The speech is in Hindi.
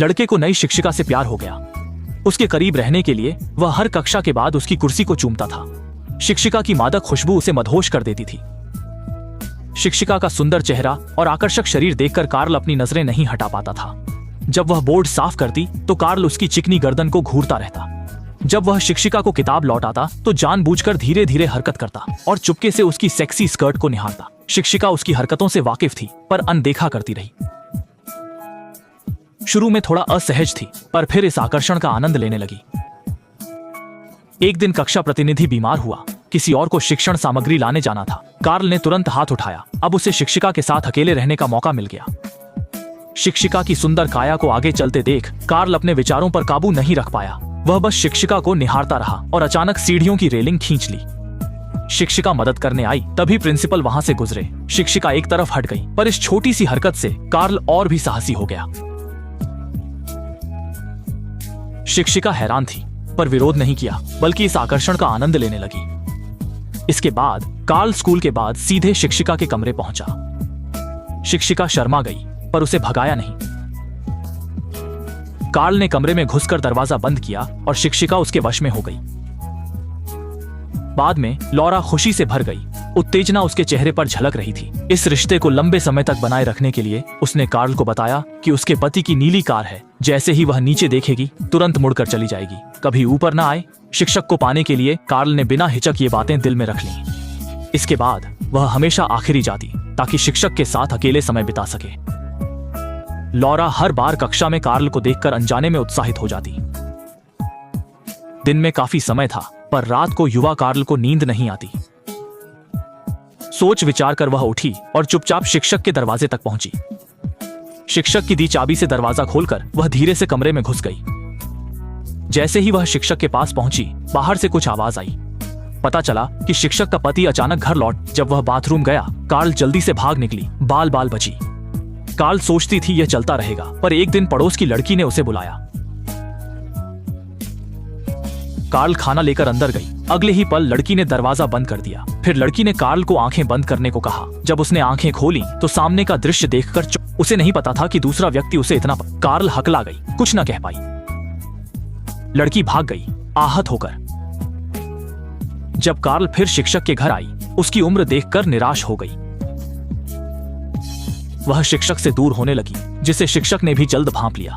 लड़के को नई शिक्षिका से प्यार हो गया। उसके करीब रहने के लिए वह हर कक्षा के बाद उसकी कुर्सी को चूमता था। शिक्षिका की मादक खुशबू उसे मदहोश कर देती थी। शिक्षिका का सुंदर चेहरा और आकर्षक शरीर देखकर कार्ल अपनी नजरें नहीं हटा पाता था। जब वह बोर्ड साफ करती तो कार्ल उसकी चिकनी गर्दन को घूरता रहता। जब वह शिक्षिका को किताब लौटाता तो जानबूझकर धीरे धीरे हरकत करता और चुपके से उसकी सेक्सी स्कर्ट को निहारता। शिक्षिका उसकी हरकतों से वाकिफ थी पर अनदेखा करती रही। शुरू में थोड़ा असहज थी पर फिर इस आकर्षण का आनंद लेने लगी। एक दिन कक्षा प्रतिनिधि बीमार हुआ। किसी और को शिक्षण सामग्री लाने जाना था। कार्ल ने तुरंत हाथ उठाया। अब उसे शिक्षिका के साथ अकेले रहने का मौका मिल गया। शिक्षिका की सुंदर काया को आगे चलते देख कार्ल अपने विचारों पर काबू नहीं रख पाया। वह बस शिक्षिका को निहारता रहा और अचानक सीढ़ियों की रेलिंग खींच ली। शिक्षिका मदद करने आई, तभी प्रिंसिपल वहां से गुजरे। शिक्षिका एक तरफ हट गई, पर इस छोटी सी हरकत से कार्ल और भी साहसी हो गया। शिक्षिका हैरान थी पर विरोध नहीं किया, बल्कि इस आकर्षण का आनंद लेने लगी। इसके बाद कार्ल स्कूल के बाद सीधे शिक्षिका के कमरे पहुंचा। शिक्षिका शर्मा गई पर उसे भगाया नहीं। कार्ल ने कमरे में घुसकर दरवाजा बंद किया और शिक्षिका उसके वश में हो गई। बाद में लॉरा खुशी से भर गई। उत्तेजना उसके चेहरे पर झलक रही थी। इस रिश्ते को लंबे समय तक बनाए रखने के लिए उसने कार्ल को बताया कि उसके पति की नीली कार है। जैसे ही वह नीचे देखेगी तुरंत मुड़कर चली जाएगी, कभी ऊपर ना आए। शिक्षक को पाने के लिए कार्ल ने बिना हिचक ये बातें दिल में रख लीं। इसके बाद वह हमेशा आखिरी जाती ताकि शिक्षक के साथ अकेले समय बिता सके। लॉरा हर बार कक्षा में कार्ल को देखकर अनजाने में उत्साहित हो जाती। दिन में काफी समय था पर रात को युवा कार्ल को नींद नहीं आती। सोच विचार कर वह उठी और चुपचाप शिक्षक के दरवाजे तक पहुंची। शिक्षक की दी चाबी से दरवाजा खोलकर वह धीरे से कमरे में घुस गई। जैसे ही वह शिक्षक के पास पहुंची, बाहर से कुछ आवाज आई। पता चला कि शिक्षक का पति अचानक घर लौट। जब वह बाथरूम गया, कार्ल जल्दी से भाग निकली। बाल बाल बची। कार्ल सोचती थी यह चलता रहेगा, पर एक दिन पड़ोस की लड़की ने उसे बुलाया। कार्ल खाना लेकर अंदर गई। अगले ही पल लड़की ने दरवाजा बंद कर दिया। फिर लड़की ने कार्ल को आंखें बंद करने को कहा। जब उसने आंखें खोली तो सामने का दृश्य देखकर उसे नहीं पता था कि दूसरा व्यक्ति उसे इतना कार्ल हकला गई, कुछ न कह पाई। लड़की भाग गई आहत होकर। जब कार्ल फिर शिक्षक के घर आई, उसकी उम्र देखकर निराश हो गई। वह शिक्षक से दूर होने लगी, जिसे शिक्षक ने भी जल्द भांप लिया।